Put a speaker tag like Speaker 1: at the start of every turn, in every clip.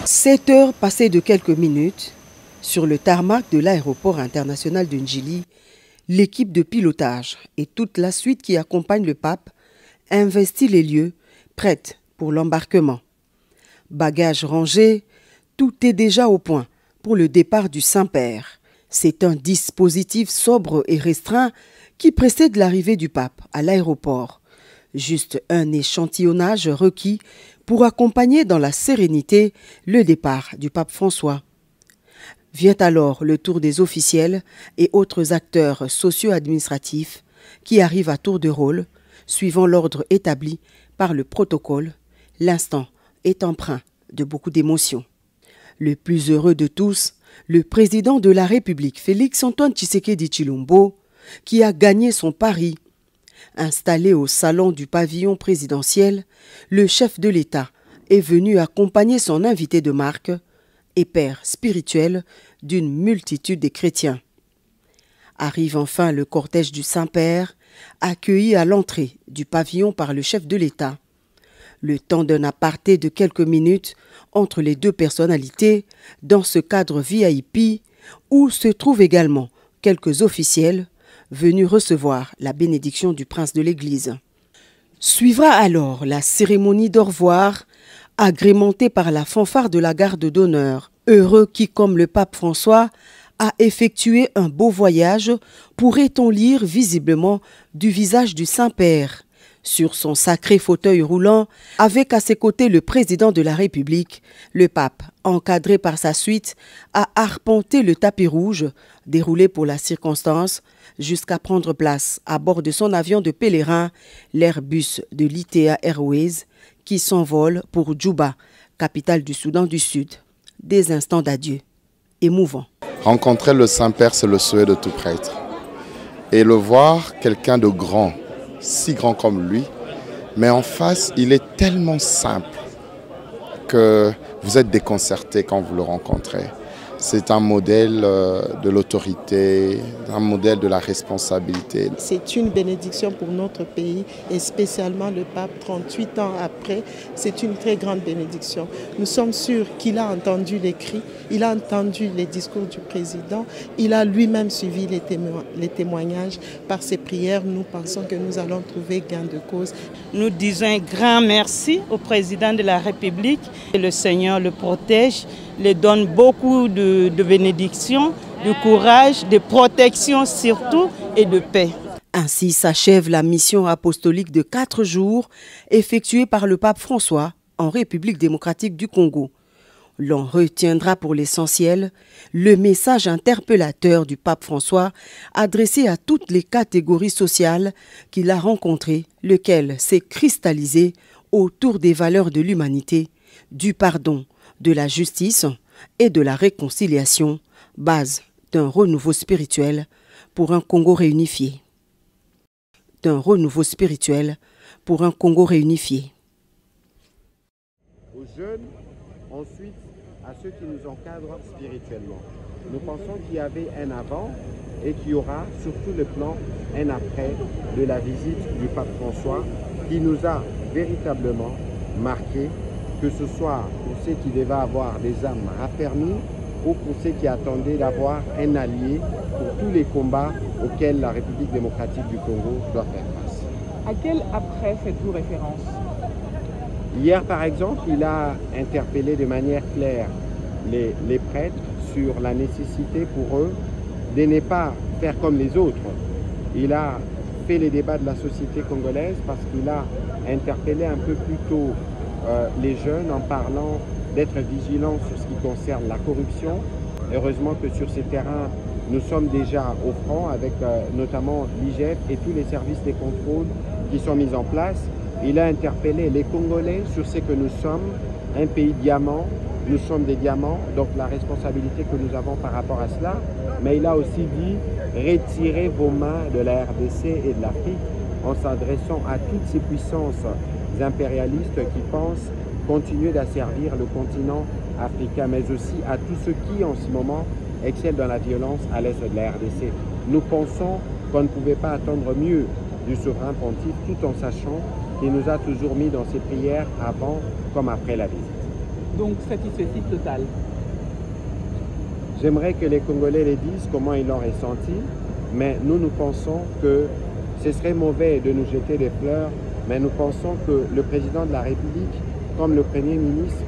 Speaker 1: 7 heures passées de quelques minutes, sur le tarmac de l'aéroport international de Ndjili, l'équipe de pilotage et toute la suite qui accompagne le pape investit les lieux, prête pour l'embarquement. Bagages rangés, tout est déjà au point pour le départ du Saint-Père. C'est un dispositif sobre et restreint qui précède l'arrivée du pape à l'aéroport. Juste un échantillonnage requis pour accompagner dans la sérénité le départ du pape François. Vient alors le tour des officiels et autres acteurs socio-administratifs qui arrivent à tour de rôle, suivant l'ordre établi par le protocole. L'instant est empreint de beaucoup d'émotions. Le plus heureux de tous, le président de la République, Félix-Antoine Tshisekedi Tshilombo, qui a gagné son pari. Installé au salon du pavillon présidentiel, le chef de l'État est venu accompagner son invité de marque et père spirituel d'une multitude de chrétiens. Arrive enfin le cortège du Saint-Père, accueilli à l'entrée du pavillon par le chef de l'État. Le temps d'un aparté de quelques minutes entre les deux personnalités dans ce cadre VIP où se trouvent également quelques officiels venus recevoir la bénédiction du prince de l'Église. Suivra alors la cérémonie d'au revoir, agrémentée par la fanfare de la garde d'honneur. Heureux qui, comme le pape François, a effectué un beau voyage, pourrait-on lire visiblement du visage du Saint-Père. Sur son sacré fauteuil roulant, avec à ses côtés le président de la République, le pape, encadré par sa suite, a arpenté le tapis rouge, déroulé pour la circonstance, jusqu'à prendre place à bord de son avion de pèlerin, l'Airbus de l'Itea Airways, qui s'envole pour Djouba, capitale du Soudan du Sud. Des instants d'adieu émouvants.
Speaker 2: Rencontrer le Saint-Père, c'est le souhait de tout prêtre. Et le voir, quelqu'un de grand, si grand comme lui, mais en face, il est tellement simple que vous êtes déconcerté quand vous le rencontrez. C'est un modèle de l'autorité, un modèle de la responsabilité.
Speaker 3: C'est une bénédiction pour notre pays et spécialement le pape 38 ans après. C'est une très grande bénédiction. Nous sommes sûrs qu'il a entendu les cris, il a entendu les discours du président, il a lui-même suivi les témoignages. Par ses prières, nous pensons que nous allons trouver gain de cause.
Speaker 4: Nous disons un grand merci au président de la République. Et le Seigneur le protège, lui donne beaucoup de bénédictions, de courage, de protection surtout et de paix.
Speaker 1: Ainsi s'achève la mission apostolique de 4 jours effectuée par le pape François en République démocratique du Congo. L'on retiendra pour l'essentiel le message interpellateur du pape François adressé à toutes les catégories sociales qu'il a rencontrées, lequel s'est cristallisé autour des valeurs de l'humanité, du pardon, de la justice et de la réconciliation, base d'un renouveau spirituel pour un Congo réunifié. D'un renouveau spirituel pour un Congo réunifié.
Speaker 5: Aux jeunes, ensuite à ceux qui nous encadrent spirituellement. Nous pensons qu'il y avait un avant et qu'il y aura sur tout le plan un après de la visite du pape François qui nous a véritablement marqué, que ce soit pour ceux qui devaient avoir des âmes raffermies ou pour ceux qui attendaient d'avoir un allié pour tous les combats auxquels la République démocratique du Congo doit faire face.
Speaker 6: À quel après faites-vous référence?
Speaker 5: Hier, par exemple, il a interpellé de manière claire les prêtres sur la nécessité pour eux de ne pas faire comme les autres. Il a fait les débats de la société congolaise parce qu'il a interpellé un peu plus tôt les jeunes en parlant d'être vigilants sur ce qui concerne la corruption. Heureusement que sur ces terrains, nous sommes déjà au front avec notamment l'IGF et tous les services de contrôle qui sont mis en place. Il a interpellé les Congolais sur ce que nous sommes, un pays diamant, nous sommes des diamants, donc la responsabilité que nous avons par rapport à cela. Mais il a aussi dit, retirez vos mains de la RDC et de l'Afrique en s'adressant à toutes ces puissances impérialistes qui pensent continuer d'asservir le continent africain, mais aussi à tous ceux qui, en ce moment, excellent dans la violence à l'est de la RDC. Nous pensons qu'on ne pouvait pas attendre mieux du souverain pontife, tout en sachant qu'il nous a toujours mis dans ses prières avant comme après la visite.
Speaker 6: Donc satisfecit total.
Speaker 5: J'aimerais que les Congolais les disent comment ils l'ont ressenti, mais nous pensons que ce serait mauvais de nous jeter des fleurs, mais nous pensons que le président de la République, comme le Premier ministre,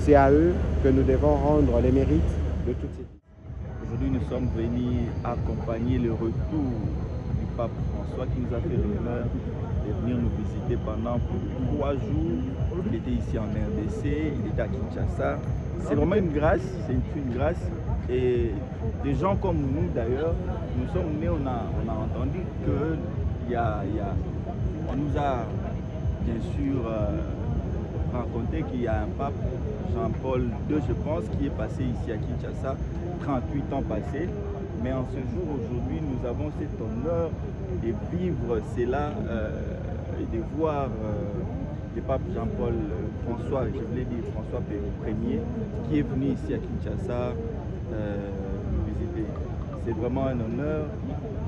Speaker 5: c'est à eux que nous devons rendre les mérites de toutes ces vies.
Speaker 7: Aujourd'hui, nous sommes venus accompagner le retour du pape François qui nous a fait l'honneur de venir nous visiter pendant plus de 3 jours. Il était ici en RDC, il était à Kinshasa. C'est vraiment une grâce, c'est une grâce. Et des gens comme nous d'ailleurs, nous sommes nés, on a entendu on nous a bien sûr raconté qu'il y a un pape, Jean-Paul II je pense, qui est passé ici à Kinshasa, 38 ans passés. Mais en ce jour, aujourd'hui, nous avons cet honneur de vivre cela et de voir le pape Jean-Paul François, je voulais dire François Ier, qui est venu ici à Kinshasa nous visiter. C'est vraiment un honneur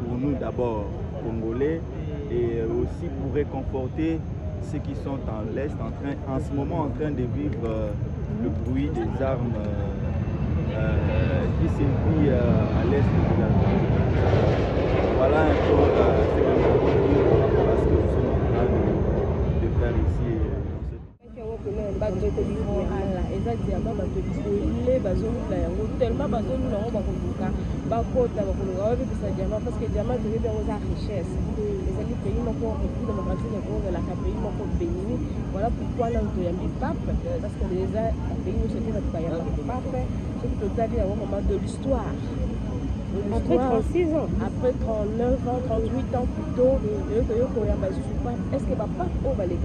Speaker 7: pour nous d'abord, Congolais, et aussi pour réconforter ceux qui sont en l'Est, en ce moment en train de vivre le bruit des armes qui sévit à l'Est de la République. Voilà un peu ce que nous pouvons dire par rapport à ce que nous sommes en train de faire ici.
Speaker 8: Voilà pourquoi là on a mis pape, parce que déjà pays nous c'était notre pape, c'est totalement un moment de l'histoire. Après 36 ans, après 39 ans, 38 ans plus tôt, est-ce que papa va les